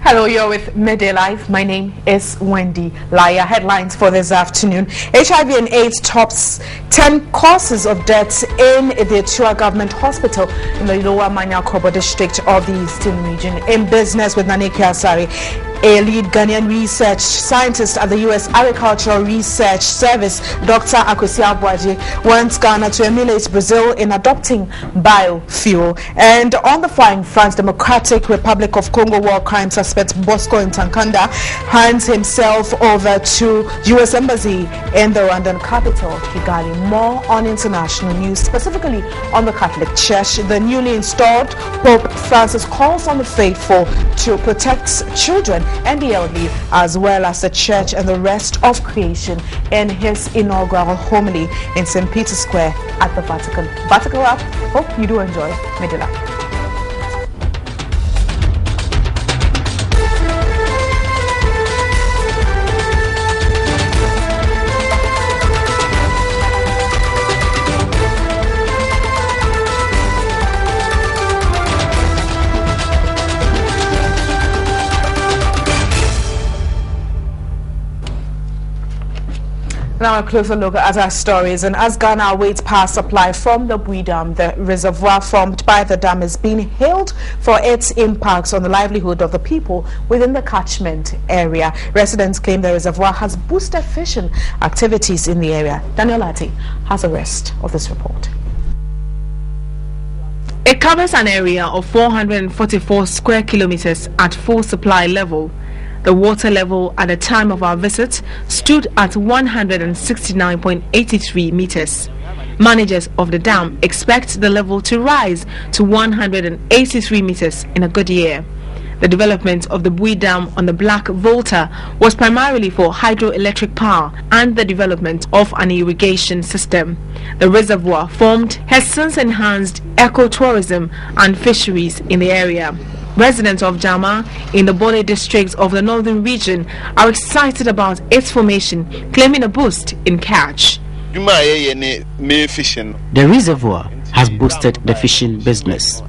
Hello, you're with Midday Live. My name is Wendy Laya. Headlines for this afternoon. HIV and AIDS tops 10 causes of death in the Tua Government Hospital in the Lower Manyakobo district of the Eastern Region. In business with Nane Kiasari, a lead Ghanaian research scientist at the U.S. Agricultural Research Service, Dr. Akwesi Abuaji, wants Ghana to emulate Brazil in adopting biofuel. And on the flying front, Democratic Republic of Congo war crime suspect Bosco Ntankanda hands himself over to U.S. Embassy in the Rwandan capital, Kigali. More on international news, specifically on the Catholic Church. The newly installed Pope Francis calls on the faithful to protect children and the elderly, as well as the church and the rest of creation, in his inaugural homily in St. Peter's Square at the Vatican. Vatican Lab, hope you do enjoy Midday Live. Now a closer look at our stories. And as Ghana awaits power supply from the Bui Dam, the reservoir formed by the dam is being hailed for its impacts on the livelihood of the people within the catchment area. Residents claim the reservoir has boosted fishing activities in the area. Daniel Lati has the rest of this report. It covers an area of 444 square kilometers at full supply level. The water level at the time of our visit stood at 169.83 meters. Managers of the dam expect the level to rise to 183 meters in a good year. The development of the Bui Dam on the Black Volta was primarily for hydroelectric power and the development of an irrigation system. The reservoir formed has since enhanced ecotourism and fisheries in the area. Residents of Jama in the Bole district of the northern region are excited about its formation, claiming a boost in catch. The reservoir has boosted the fishing business.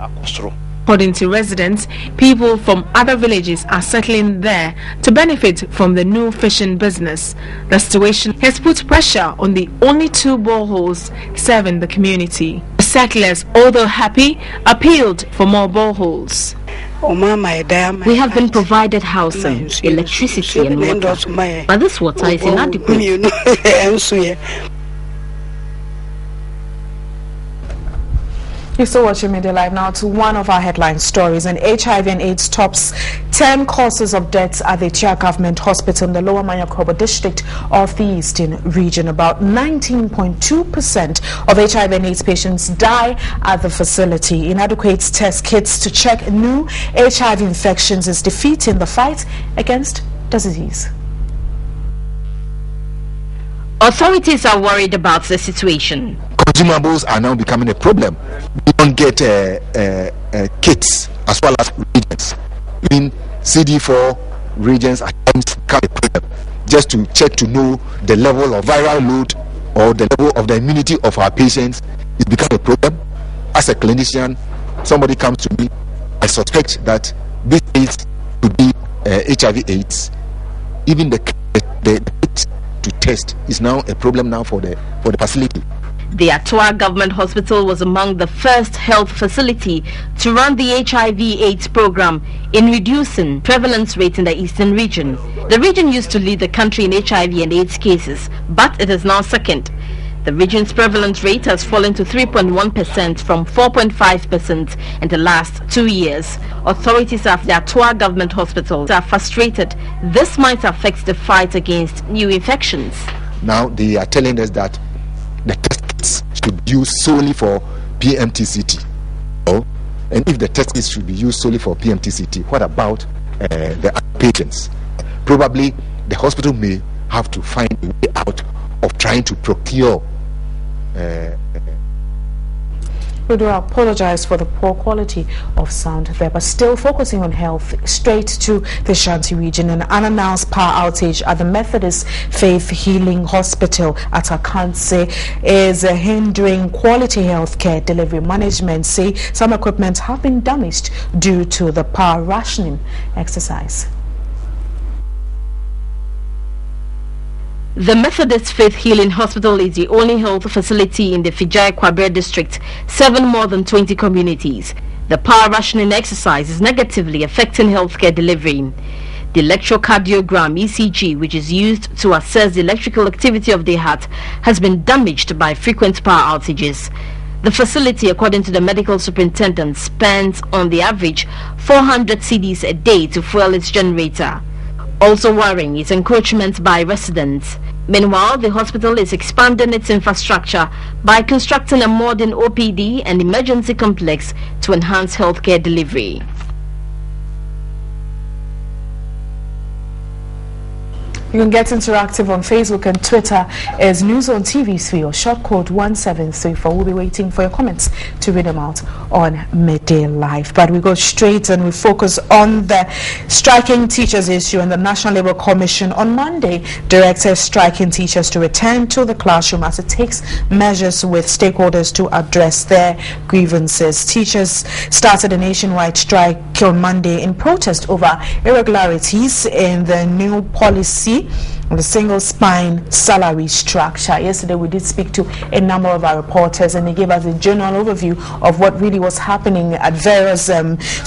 According to residents, people from other villages are settling there to benefit from the new fishing business. The situation has put pressure on the only 2 boreholes serving the community. The settlers, although happy, appealed for more boreholes. We have been provided housing, electricity and water, but this water is inadequate. You're still watching Midday Live. Now to one of our headline stories. And HIV and AIDS tops 10 causes of death at the Tia Government Hospital in the Lower Manyakobo district of the Eastern Region. About 19.2% of HIV and AIDS patients die at the facility. Inadequate test kits to check new HIV infections is defeating the fight against the disease. Authorities are worried about the situation. Consumables are now becoming a problem. We don't get kits as well as reagents. In CD4 reagents are become a problem. Just to check to know the level of viral load or the level of the immunity of our patients is become a problem. As a clinician, somebody comes to me, I suspect that this is to be HIV/AIDS. Even the kit to test is now a problem now for the facility. The Tua Government Hospital was among the first health facility to run the HIV/AIDS program in reducing prevalence rate in the Eastern region. The region used to lead the country in HIV and AIDS cases, but it is now second. The region's prevalence rate has fallen to 3.1% from 4.5% in the last 2 years. Authorities of the Tua Government Hospital are frustrated. This might affect the fight against new infections. Now they are telling us that the test kits should be used solely for PMTCT. Oh, and if the test kits should be used solely for PMTCT, what about the other patients? Probably the hospital may have to find a way out of trying to procure We do apologize for the poor quality of sound there, but still focusing on health, straight to the Ashanti region. An unannounced power outage at the Methodist Faith Healing Hospital at Akanse is hindering quality healthcare delivery. Management say some equipment have been damaged due to the power rationing exercise. The Methodist Faith Healing Hospital is the only health facility in the Fijai-Kwabre district, serving more than 20 communities. The power rationing exercise is negatively affecting healthcare delivery. The electrocardiogram (ECG), which is used to assess the electrical activity of the heart, has been damaged by frequent power outages. The facility, according to the medical superintendent, spends on the average 400 cedis a day to fuel its generator. Also worrying is encroachment by residents. Meanwhile, the hospital is expanding its infrastructure by constructing a modern OPD and emergency complex to enhance healthcare delivery. You can get interactive on Facebook and Twitter as News on TV3 or short code 1734. We'll be waiting for your comments to read them out on Midday Live. But we go straight and we focus on the striking teachers issue, and the National Labour Commission on Monday directed striking teachers to return to the classroom as it takes measures with stakeholders to address their grievances. Teachers started a nationwide strike on Monday in protest over irregularities in the new policy on the single spine salary structure. Yesterday we did speak to a number of our reporters, and they gave us a general overview of what really was happening at various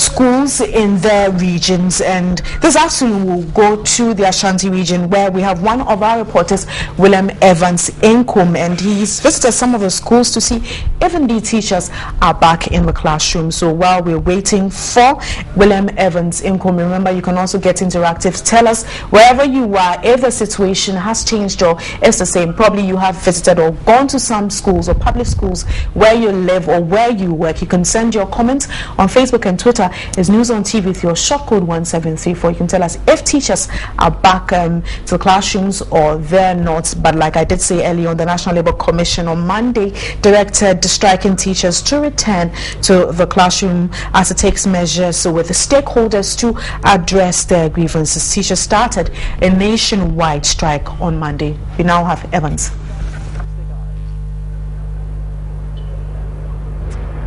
schools in their regions. And this afternoon we'll go to the Ashanti region, where we have one of our reporters, William Evans Inkum, and he's visited some of the schools to see if indeed teachers are back in the classroom. So while we're waiting for William Evans Inkum, remember you can also get interactive. Tell us wherever you are, if the situation has changed or it's the same. Probably you have visited or gone to some schools or public schools where you live or where you work. You can send your comments on Facebook and Twitter. It's News on TV with your short code 1734. You can tell us if teachers are back to the classrooms or they're not. But like I did say earlier on, the National Labour Commission on Monday directed the striking teachers to return to the classroom as it takes measures with the stakeholders to address their grievances. Teachers started a nationwide strike on Monday. We now have Evans.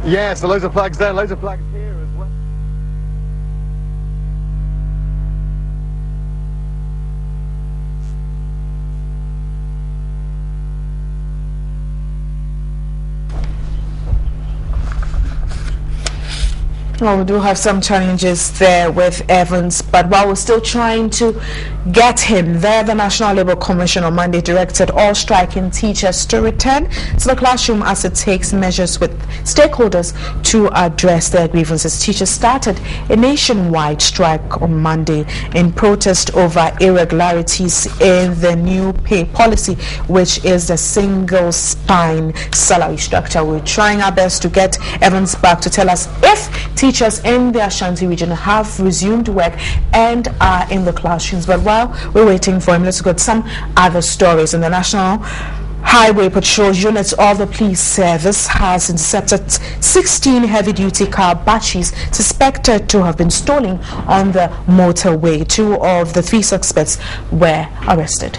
Yes, loads of flags there, loads of flags here as well. Well, we do have some challenges there with Evans, but while we're still trying to get him there, the National Labour Commission on Monday directed all striking teachers to return to the classroom as it takes measures with stakeholders to address their grievances. Teachers started a nationwide strike on Monday in protest over irregularities in the new pay policy, which is the single spine salary structure. We're trying our best to get Evans back to tell us if teachers in the Ashanti region have resumed work and are in the classrooms. But while we're waiting for him, let's go to some other stories. In the National Highway Patrol Unit of the Police Service has intercepted 16 heavy-duty car batteries suspected to have been stolen on the motorway. 2 of the 3 suspects were arrested.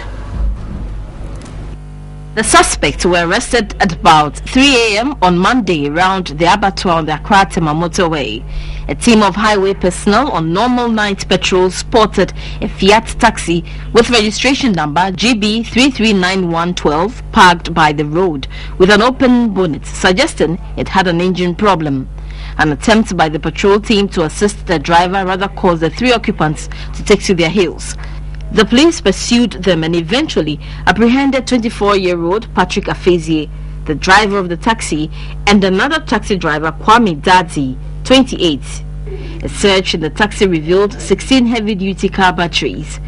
The suspects were arrested at about 3 a.m. on Monday around the abattoir on the Accra-Tema motorway. A team of highway personnel on normal night patrol spotted a Fiat taxi with registration number GB 339112 parked by the road with an open bonnet, suggesting it had an engine problem. An attempt by the patrol team to assist the driver rather caused the 3 occupants to take to their heels. The police pursued them and eventually apprehended 24-year-old Patrick Afezie, the driver of the taxi, and another taxi driver, Kwame Dadzi, 28. A search in the taxi revealed 16 heavy-duty car batteries.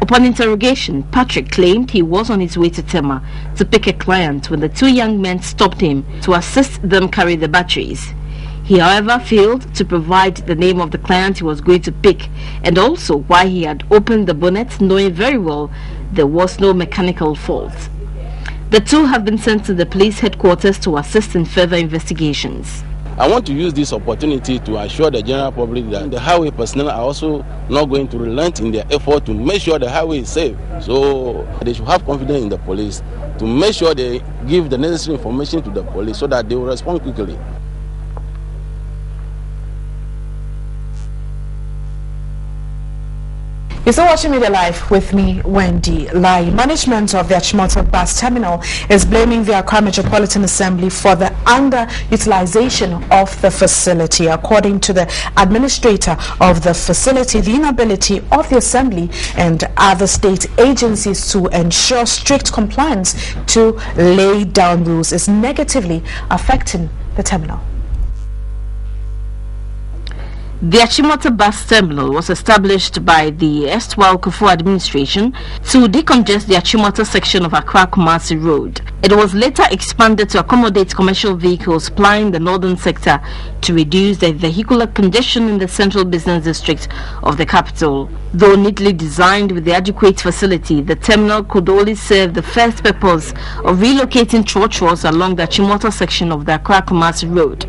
Upon interrogation, Patrick claimed he was on his way to Tema to pick a client when the 2 young men stopped him to assist them carry the batteries. He, however, failed to provide the name of the client he was going to pick and also why he had opened the bonnet, knowing very well there was no mechanical fault. The 2 have been sent to the police headquarters to assist in further investigations. I want to use this opportunity to assure the general public that the highway personnel are also not going to relent in their effort to make sure the highway is safe. So they should have confidence in the police to make sure they give the necessary information to the police so that they will respond quickly. You're still watching Midday Live with me, Wendy Lai. Management of the Achimota bus terminal is blaming the Accra Metropolitan Assembly for the underutilization of the facility. According to the administrator of the facility, the inability of the assembly and other state agencies to ensure strict compliance to lay down rules is negatively affecting the terminal. The Achimota bus terminal was established by the erstwhile Kufu administration to decongest the Achimota section of Accra-Kumasi Road. It was later expanded to accommodate commercial vehicles plying the northern sector to reduce the vehicular congestion in the central business district of the capital. Though neatly designed with the adequate facility, the terminal could only serve the first purpose of relocating churches along the Achimota section of the Accra-Kumasi Road.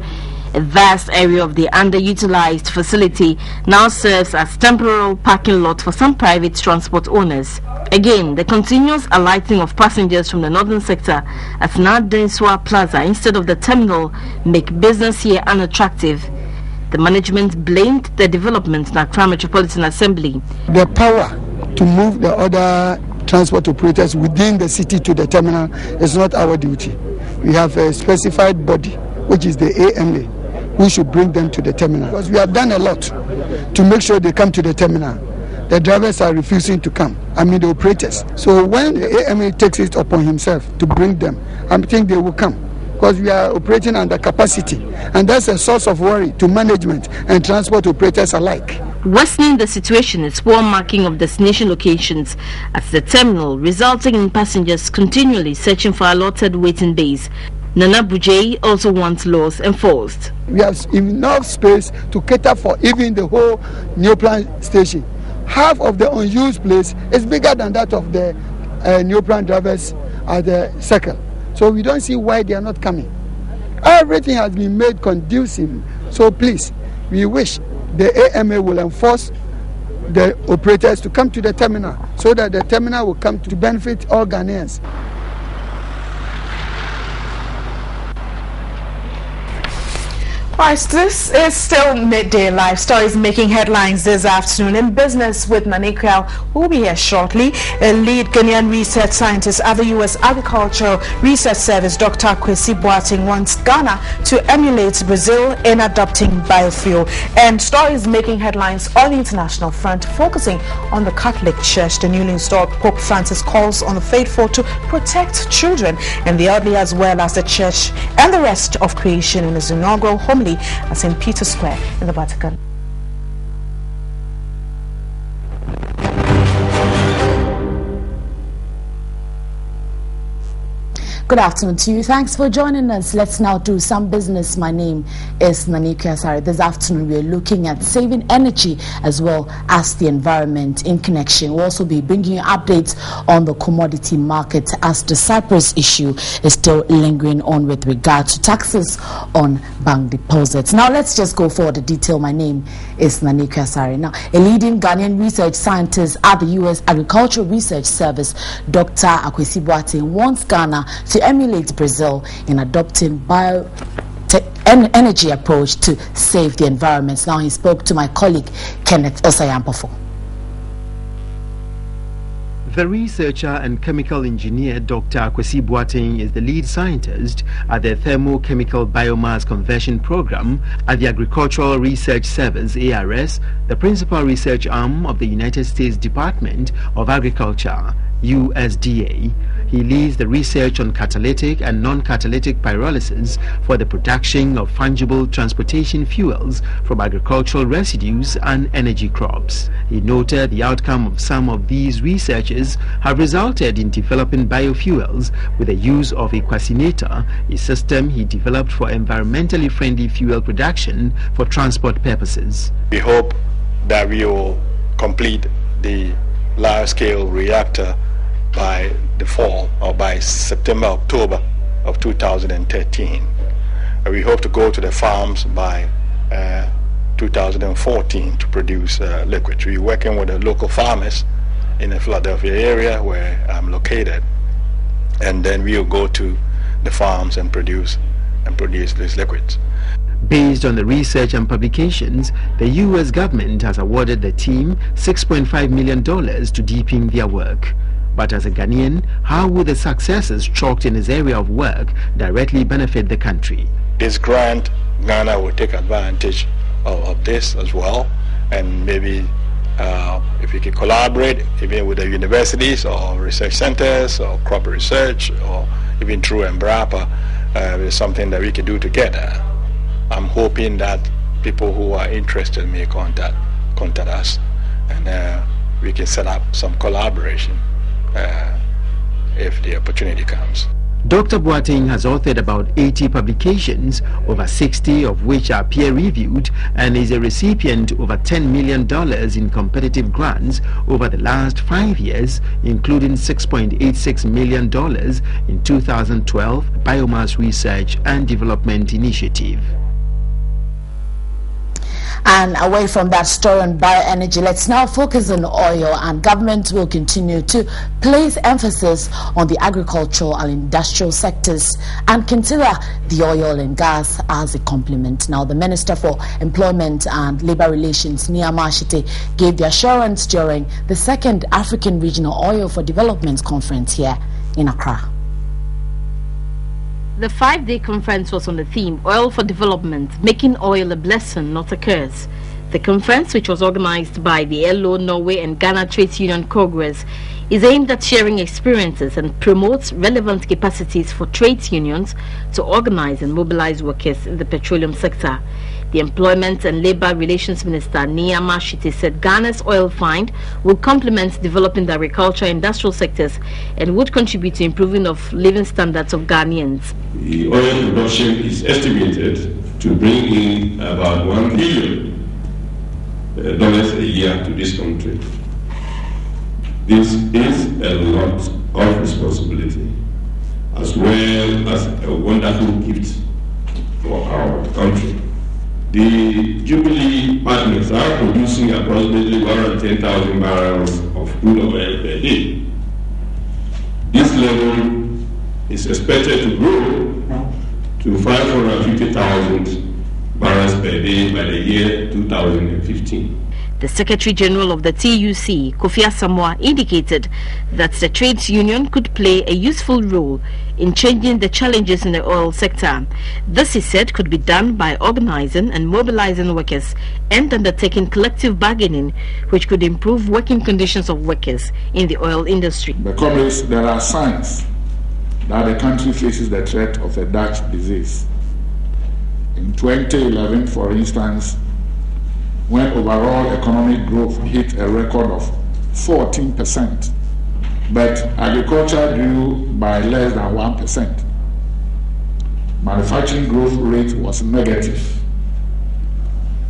A vast area of the underutilized facility now serves as temporary parking lot for some private transport owners. Again, the continuous alighting of passengers from the northern sector at Nadenswa Plaza instead of the terminal make business here unattractive. The management blamed the development in Accra Metropolitan Assembly. The power to move the other transport operators within the city to the terminal is not our duty. We have a specified body, which is the AMA, who should bring them to the terminal. Because we have done a lot to make sure they come to the terminal. The drivers are refusing to come, the operators. So when the AMA takes it upon himself to bring them, I think they will come. Because we are operating under capacity. And that's a source of worry to management and transport operators alike. Worsening the situation is poor marking of destination locations at the terminal, resulting in passengers continually searching for allotted waiting bays. Nana Bujay also wants laws enforced. We have enough space to cater for even the whole new plan station. Half of the unused place is bigger than that of the new plan drivers at the circle. So we don't see why they are not coming. Everything has been made conducive. So please, we wish the AMA will enforce the operators to come to the terminal so that the terminal will come to benefit all Ghanaians. Right, this is still Midday Live. Stories making headlines this afternoon in business with Nanika, who will be here shortly. A lead Ghanaian research scientist at the U.S. Agricultural Research Service, Dr. Kwesi Boateng, wants Ghana to emulate Brazil in adopting biofuel. And stories making headlines on the international front, focusing on the Catholic Church. The newly installed Pope Francis calls on the faithful to protect children and the elderly, as well as the Church and the rest of creation, in his inaugural homily at St. Peter's Square in the Vatican. Good afternoon to you. Thanks for joining us. Let's now do some business. My name is Nanika Sari. This afternoon we are looking at saving energy as well as the environment in connection. We'll also be bringing you updates on the commodity market as the Cyprus issue is still lingering on with regard to taxes on bank deposits. Now let's just go for the detail. My name is Nanika Sari. Now, a leading Ghanaian research scientist at the U.S. Agricultural Research Service, Dr. Kwesi Boateng, wants Ghana to emulate Brazil in adopting energy approach to save the environment. Now he spoke to my colleague Kenneth Osayampofo. The researcher and chemical engineer Dr. Kwesi Boateng is the lead scientist at the Thermochemical Biomass Conversion Program at the Agricultural Research Service, ARS, the principal research arm of the United States Department of Agriculture, USDA. He leads the research on catalytic and non-catalytic pyrolysis for the production of fungible transportation fuels from agricultural residues and energy crops. He noted the outcome of some of these researches have resulted in developing biofuels with the use of a quasinator, a system he developed for environmentally friendly fuel production for transport purposes. We hope that we will complete the large-scale reactor by the fall or by September, October of 2013. we hope to go to the farms by 2014 to produce liquids. We're working with the local farmers in the Philadelphia area where I'm located, and then we'll go to the farms and produce these liquids. Based on the research and publications, the U.S. government has awarded the team $6.5 million to deepen their work. But as a Ghanaian, how will the successes chalked in his area of work directly benefit the country? This grant, Ghana will take advantage of this as well, and maybe if we can collaborate even with the universities or research centers or crop research or even through Embrapa, it's something that we can do together. I'm hoping that people who are interested may contact us, and we can set up some collaboration if the opportunity comes. Dr. Boateng has authored about 80 publications, over 60 of which are peer-reviewed, and is a recipient of over $10 million in competitive grants over the last 5 years, including $6.86 million in 2012 Biomass Research and Development Initiative. And away from that story on bioenergy, let's now focus on oil, and government will continue to place emphasis on the agricultural and industrial sectors and consider the oil and gas as a complement. Now, the Minister for Employment and Labour Relations, Nia Mashite, gave the assurance during the second African Regional Oil for Development Conference here in Accra. The 5-day conference was on the theme Oil for Development, Making Oil a Blessing, Not a Curse. The conference, which was organized by the LO, Norway and Ghana Trades Union Congress, is aimed at sharing experiences and promotes relevant capacities for trades unions to organize and mobilize workers in the petroleum sector. The Employment and Labour Relations Minister, Nia Mashite, said Ghana's oil find will complement developing the agriculture and industrial sectors and would contribute to improving of living standards of Ghanaians. The oil production is estimated to bring in about $1 billion a year to this country. This is a lot of responsibility, as well as a wonderful gift for our country. The Jubilee partners are producing approximately 110,000 barrels of crude oil per day. This level is expected to grow to 550,000 barrels per day by the year 2015. The Secretary General of the TUC, Kofi Asamoah, indicated that the trades union could play a useful role in changing the challenges in the oil sector. This, he said, could be done by organizing and mobilizing workers and undertaking collective bargaining, which could improve working conditions of workers in the oil industry. Because there are signs that the country faces the threat of a Dutch disease. In 2011, for instance, when overall economic growth hit a record of 14%, but agriculture grew by less than 1%. Manufacturing growth rate was negative.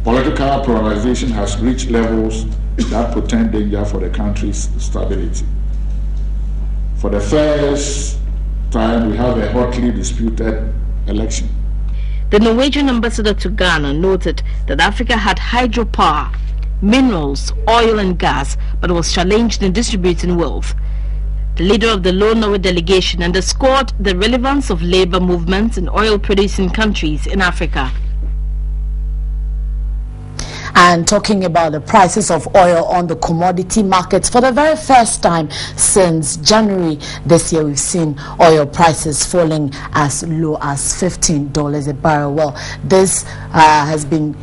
Political polarization has reached levels that portend danger for the country's stability. For the first time, we have a hotly disputed election. The Norwegian ambassador to Ghana noted that Africa had hydropower, minerals, oil and gas, but was challenged in distributing wealth. The leader of the Low Norway delegation underscored the relevance of labor movements in oil-producing countries in Africa. And talking about the prices of oil on the commodity markets, for the very first time since January this year, we've seen oil prices falling as low as $15 a barrel. Well, this has been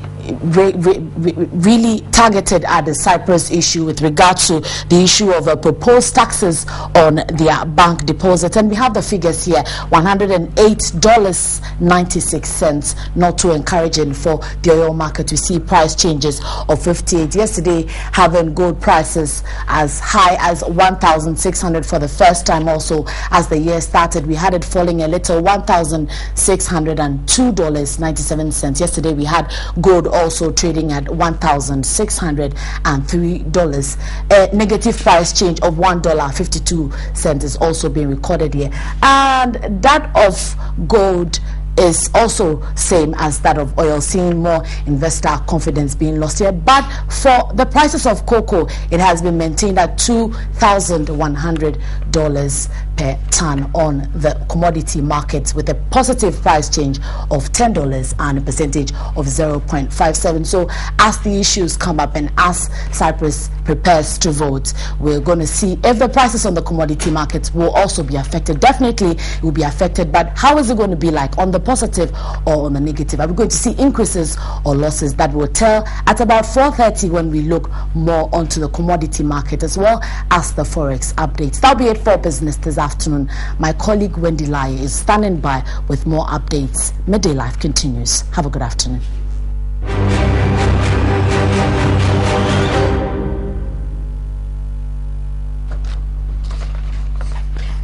really targeted at the Cyprus issue with regard to the issue of proposed taxes on their bank deposits. And we have the figures here, $108.96, not too encouraging for the oil market to see price changes of 58. Yesterday, having gold prices as high as 1,600 for the first time also as the year started. We had it falling a little, $1,602.97. Yesterday, we had gold also trading at $1,603. A negative price change of $1.52 is also being recorded here, and that of gold is also same as that of oil, seeing more investor confidence being lost here. But for the prices of cocoa, it has been maintained at $2,100 per ton on the commodity markets, with a positive price change of $10 and a percentage of 0.57. So as the issues come up and as Cyprus prepares to vote, we're going to see if the prices on the commodity markets will also be affected. Definitely it will be affected, but how is it going to be like on the positive or on the negative? Are we going to see increases or losses? That will tell at about 4:30 when we look more onto the commodity market as well as the forex updates. That'll be it for business this afternoon. My colleague Wendy Lai is standing by with more updates. Midday Live continues. Have a good afternoon.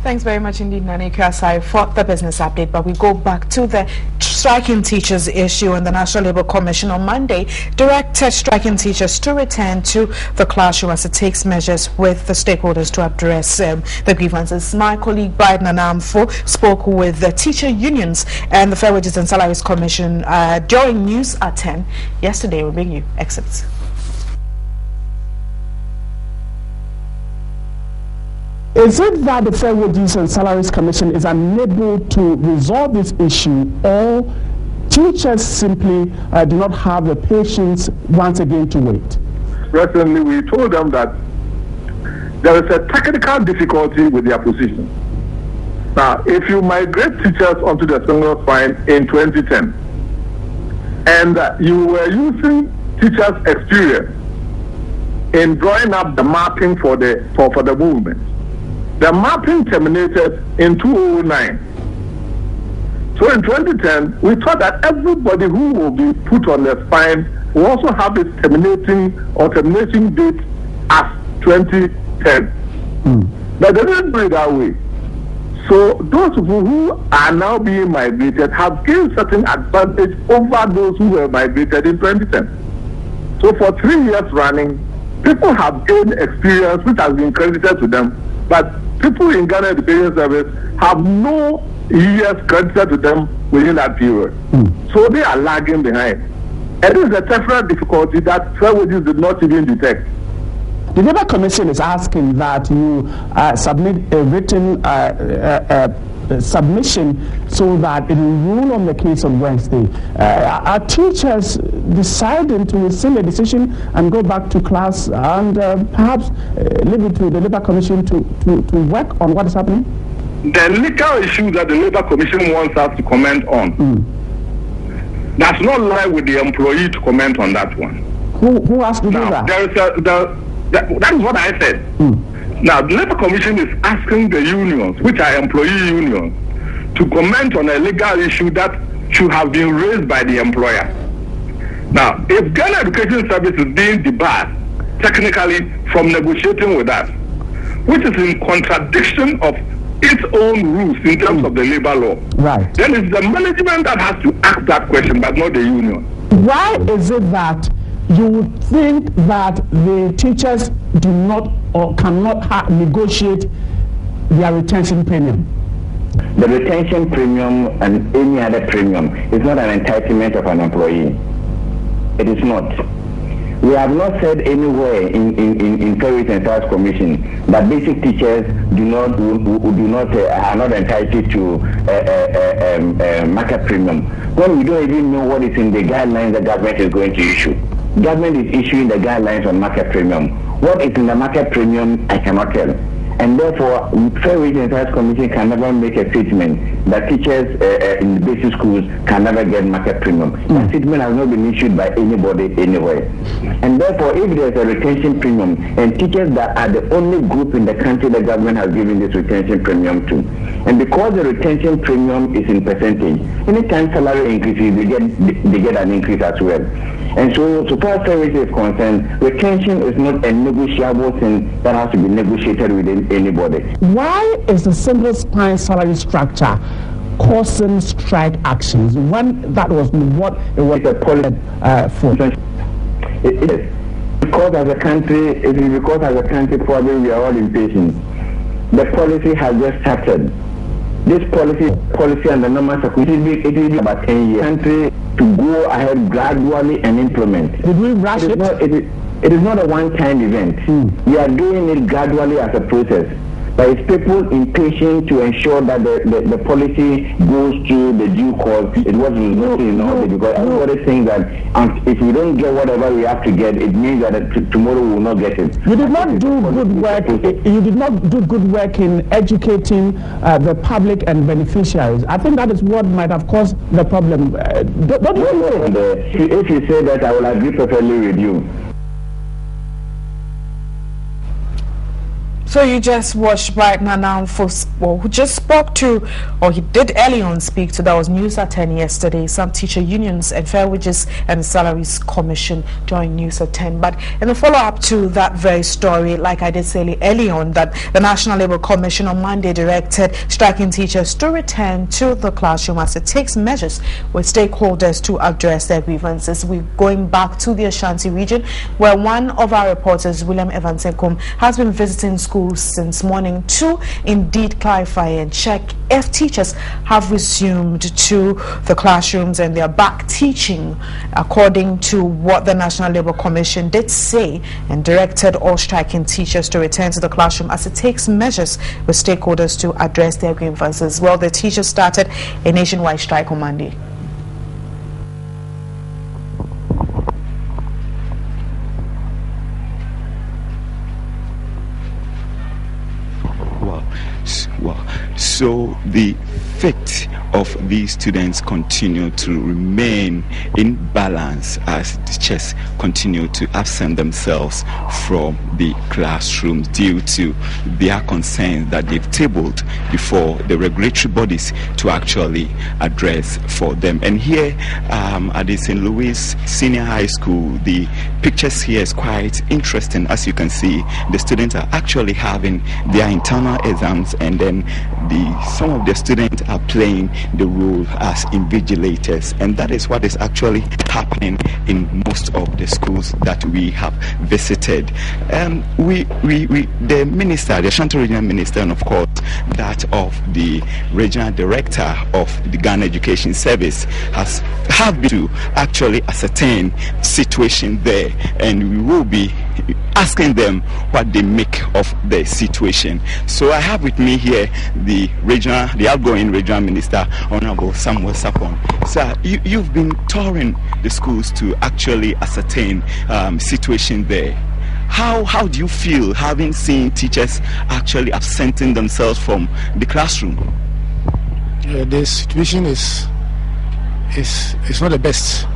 Thanks very much indeed, Nani Kasai, for the business update. But we go back to the striking teachers issue, and the National Labour Commission on Monday directed striking teachers to return to the classroom as it takes measures with the stakeholders to address the grievances. My colleague Brian Nanamfo spoke with the teacher unions and the Fair Wages and Salaries Commission during News at 10 yesterday. We'll bring you excerpts. Is it that the Fair Wages and Salaries Commission is unable to resolve this issue, or teachers simply do not have the patience once again to wait? Recently, we told them that there is a technical difficulty with their position. Now, if you migrate teachers onto the single fine in 2010, and you were using teachers' experience in drawing up the mapping for the movement, the mapping terminated in 2009. So in 2010, we thought that everybody who will be put on the fine will also have its termination date as 2010. But they didn't do it that way. So those who are now being migrated have gained certain advantage over those who were migrated in 2010. So for 3 years running, people have gained experience which has been credited to them, but people in Ghana Education Service have no years credited to them within that period. So they are lagging behind. And it is a temporary difficulty that Fair Wages did not even detect. The Labour Commission is asking that you submit a written submission so that it will rule on the case on Wednesday. Are teachers deciding to rescind the decision and go back to class and perhaps leave it to the Labour Commission to work on what is happening? The legal issue that the Labour Commission wants us to comment on does not lie with the employee to comment on that one. Who has to do that? That is what I said. Now, the Labour Commission is asking the unions, which are employee unions, to comment on a legal issue that should have been raised by the employer. Now, if Ghana Education Service is being debarred technically from negotiating with us, which is in contradiction of its own rules in terms of the labor law, then it's the management that has to ask that question, but not the union. Why is it that you would think that the teachers do not or cannot negotiate their retention premium? The retention premium and any other premium is not an entitlement of an employee. It is not. We have not said anywhere in Fair Wages and Salaries Commission that basic teachers are not entitled to market premium, when we don't even know what is in the guidelines the government is going to issue. Government is issuing the guidelines on market premium. What is in the market premium, I cannot tell. And therefore, Fair Wages and Salaries Commission can never make a statement that teachers in the basic schools can never get market premium. That statement has not been issued by anybody anywhere. And therefore, if there's a retention premium, and teachers that are the only group in the country the government has given this retention premium to, and because the retention premium is in percentage, anytime salary increases, they get an increase as well. And so far as Fair Wages is concerned, retention is not a negotiable thing that has to be negotiated with anybody. Why is the single spine salary structure causing strike actions when that was what it was a policy for? It is because as a country, probably we are all impatient. The policy has just started. this policy and the normal circulations, it will be about 10 years. Country to go ahead gradually and implement. Did we rush it? It is not a one-time event. We are doing it gradually as a process. But it's people impatient to ensure that the policy goes through the due course. It was resulting in all because everybody thinks that if we don't get whatever we have to get, it means that tomorrow we will not get it. You did not do good work. You did not do good work in educating the public and beneficiaries. I think that is what might have caused the problem. Don't you think? If you say that, I will agree perfectly with you. So you just watched right now who just spoke to, or he did early on speak to, that was News at 10 yesterday, some teacher unions and Fair Wages and Salaries Commission joined News at 10. But in the follow-up to that very story, like I did say early on, that the National Labour Commission on Monday directed striking teachers to return to the classroom as it takes measures with stakeholders to address their grievances. We're going back to the Ashanti region, where one of our reporters, William Evansekom, has been visiting schools since morning to indeed clarify and check if teachers have resumed to the classrooms and they are back teaching according to what the National Labour Commission did say, and directed all striking teachers to return to the classroom as it takes measures with stakeholders to address their grievances. Well, the teachers started a nationwide strike on Monday. So the fate of these students continue to remain in balance as teachers continue to absent themselves from the classrooms due to their concerns that they've tabled before the regulatory bodies to actually address for them. And here at the St. Louis Senior High School, the pictures here is quite interesting. As you can see, the students are actually having their internal exams, and then some of the students are playing the role as invigilators, and that is what is actually happening in most of the schools that we have visited. The minister, the Ashanti Regional Minister, and of course that of the Regional Director of the Ghana Education Service have been to actually ascertain situation there, and we will be asking them what they make of the situation. So I have with me here the outgoing Regional Minister, Honorable Samuel Sapon. Sir, you've been touring the schools to actually ascertain situation there. How do you feel having seen teachers actually absenting themselves from the classroom? The situation is not the best.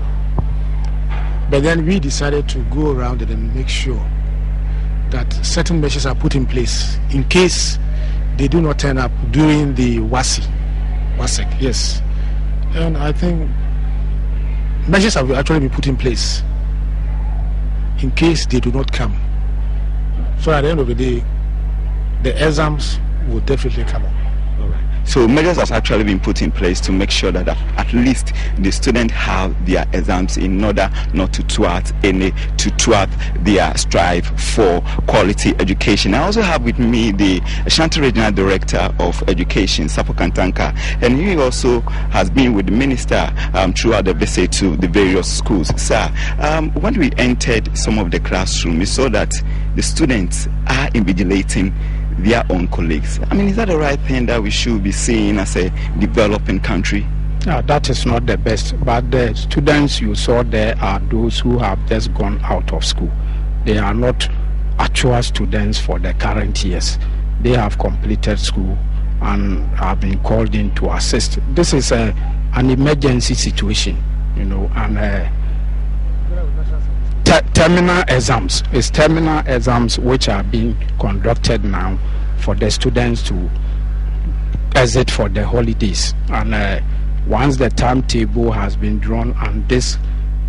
But then we decided to go around it and make sure that certain measures are put in place in case they do not turn up during the WASEC, yes. And I think measures have actually been put in place in case they do not come. So at the end of the day, the exams will definitely come up. So measures have actually been put in place to make sure that at least the students have their exams in order not to thwart their strive for quality education. I also have with me the Ashanti Regional Director of Education, Sapo Kantanka, and he also has been with the minister throughout the visit to the various schools. Sir, when we entered some of the classrooms, we saw that the students are invigilating their own colleagues. I mean, is that the right thing that we should be seeing as a developing country? That is not the best, but the students you saw there are those who have just gone out of school. They are not actual students for the current years. They have completed school and have been called in to assist. This is an emergency situation, and terminal exams. It's terminal exams which are being conducted now for the students to exit for the holidays. And once the timetable has been drawn and this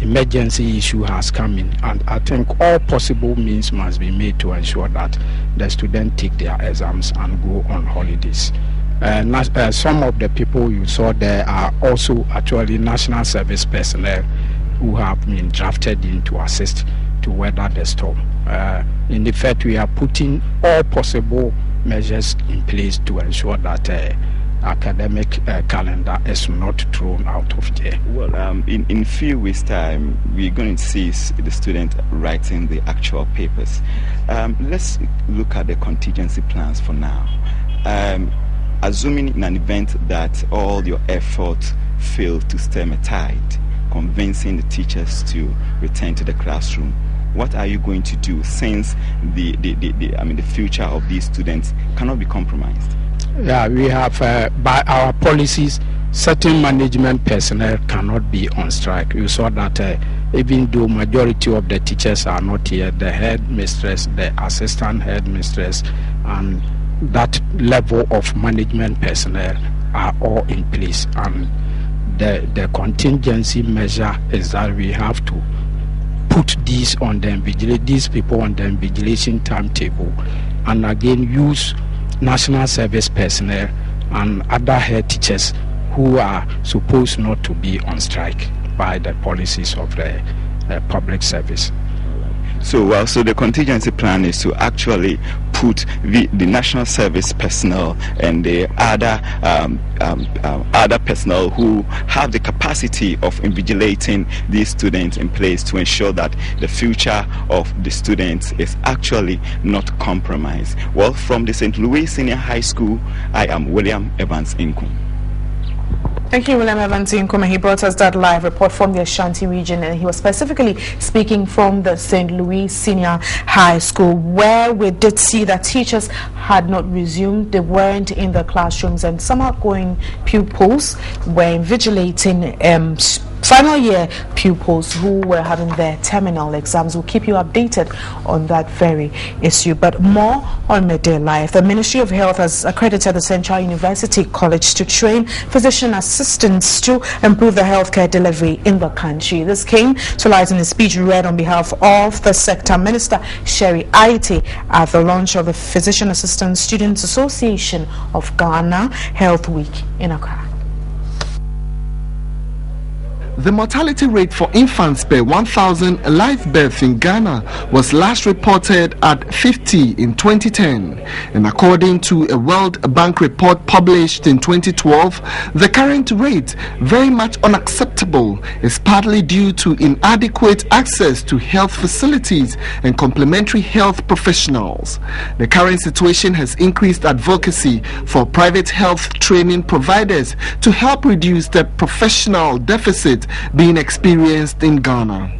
emergency issue has come in, and I think all possible means must be made to ensure that the students take their exams and go on holidays. Some of the people you saw there are also actually national service personnel who have been drafted in to assist to weather the storm. In effect, we are putting all possible measures in place to ensure that academic calendar is not thrown out of there. Well, in few weeks' time, we're going to see the student writing the actual papers. Let's look at the contingency plans for now. Assuming in an event that all your effort failed to stem a tide, convincing the teachers to return to the classroom, what are you going to do, since the future of these students cannot be compromised? Yeah, we have by our policies, certain management personnel cannot be on strike. You saw that even though majority of the teachers are not here, the headmistress, the assistant headmistress, and that level of management personnel are all in place, and the contingency measure is that we have to put these people on the invigilation timetable, and again use national service personnel and other head teachers who are supposed not to be on strike by the policies of the public service. So the contingency plan is to actually put the national service personnel and the other personnel who have the capacity of invigilating these students in place to ensure that the future of the students is actually not compromised. Well, from the St. Louis Senior High School, I am William Evans Inkum. Thank you, William Evans Inkum. He brought us that live report from the Ashanti region, and he was specifically speaking from the St. Louis Senior High School, where we did see that teachers had not resumed. They weren't in the classrooms, and some outgoing pupils were invigilating final year pupils who were having their terminal exams. We'll keep you updated on that very issue. But more on Midday Live. The Ministry of Health has accredited the Central University College to train physician assistants to improve the healthcare delivery in the country. This came to light in a speech read on behalf of the sector minister, Sherry Aite, at the launch of the Physician Assistant Students Association of Ghana Health Week in Accra. The mortality rate for infants per 1,000 live births in Ghana was last reported at 50 in 2010. And according to a World Bank report published in 2012, the current rate, very much unacceptable, is partly due to inadequate access to health facilities and complementary health professionals. The current situation has increased advocacy for private health training providers to help reduce the professional deficit being experienced in Ghana.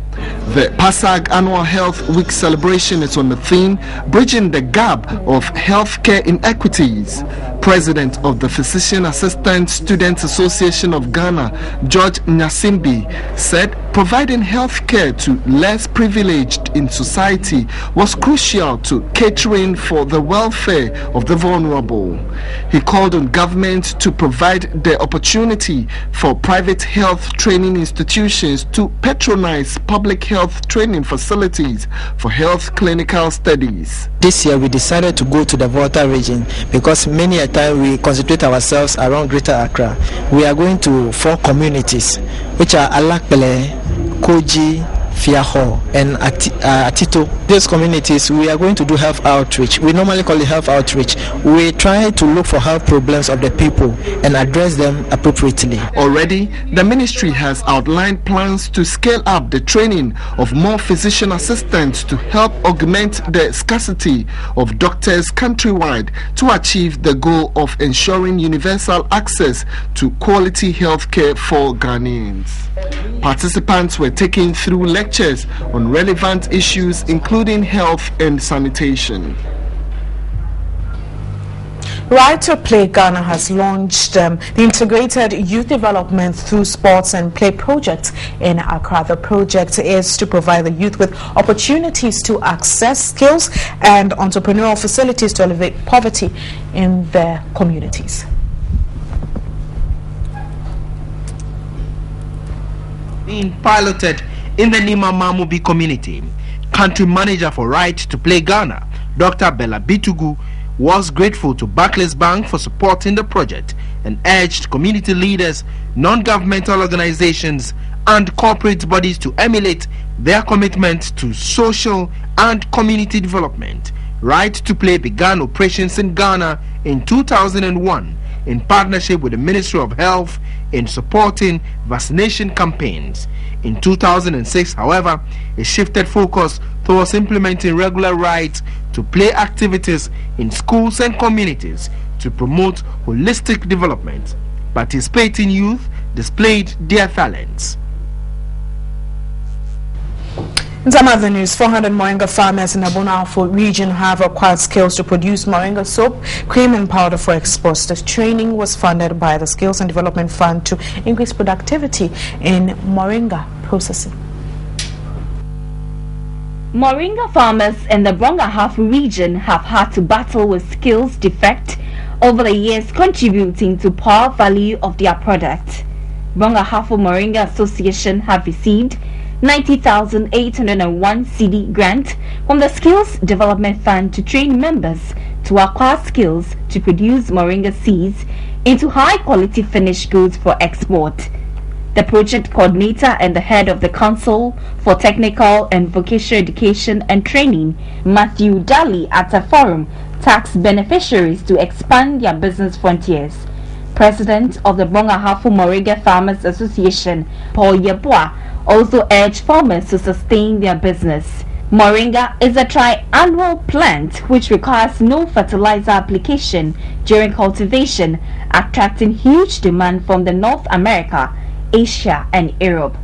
The PASAG Annual Health Week celebration is on the theme Bridging the Gap of Healthcare Inequities. President of the Physician Assistant Students Association of Ghana, George Nyasimbi, said providing healthcare to less privileged in society was crucial to catering for the welfare of the vulnerable. He called on government to provide the opportunity for private health training institutions to patronize public health training facilities for health clinical studies. This year we decided to go to the Volta region because many a time we concentrate ourselves around Greater Accra. We are going to 4 communities, which are Alakpele, Koji, Fiaho and Atito. These communities, we are going to do health outreach. We normally call it health outreach. We try to look for health problems of the people and address them appropriately. Already, the ministry has outlined plans to scale up the training of more physician assistants to help augment the scarcity of doctors countrywide to achieve the goal of ensuring universal access to quality health care for Ghanaians. Participants were taken through lectures on relevant issues including health and sanitation. Right to Play Ghana has launched the Integrated Youth Development through Sports and Play project in Accra. The project is to provide the youth with opportunities to access skills and entrepreneurial facilities to alleviate poverty in their communities. Being piloted in the Nima Mamubi community. Country manager for Right to Play Ghana, Dr. Bella Bitugu, was grateful to Barclays Bank for supporting the project and urged community leaders, non-governmental organizations and corporate bodies to emulate their commitment to social and community development. Right to Play began operations in Ghana in 2001 in partnership with the Ministry of Health in supporting vaccination campaigns. In 2006, however, it shifted focus towards implementing regular rights to play activities in schools and communities to promote holistic development. Participating youth displayed their talents. In some other news, 400 moringa farmers in the Bonafo region have acquired skills to produce moringa soap, cream and powder for exports. This training was funded by the Skills and Development Fund to increase productivity in moringa processing. Moringa farmers in the Brong-Ahafo region have had to battle with skills defect over the years, contributing to poor value of their product. Brong-Ahafo Moringa Association have received 90,801 CD grant from the Skills Development Fund to train members to acquire skills to produce moringa seeds into high-quality finished goods for export. The project coordinator and the head of the Council for Technical and Vocational Education and Training, Matthew Daly, at a forum tasked beneficiaries to expand their business frontiers. President of the Brong-Ahafo Moringa Farmers Association, Paul Yeboah, also urged farmers to sustain their business. Moringa is a triannual plant which requires no fertilizer application during cultivation, attracting huge demand from the North America, Asia and Europe.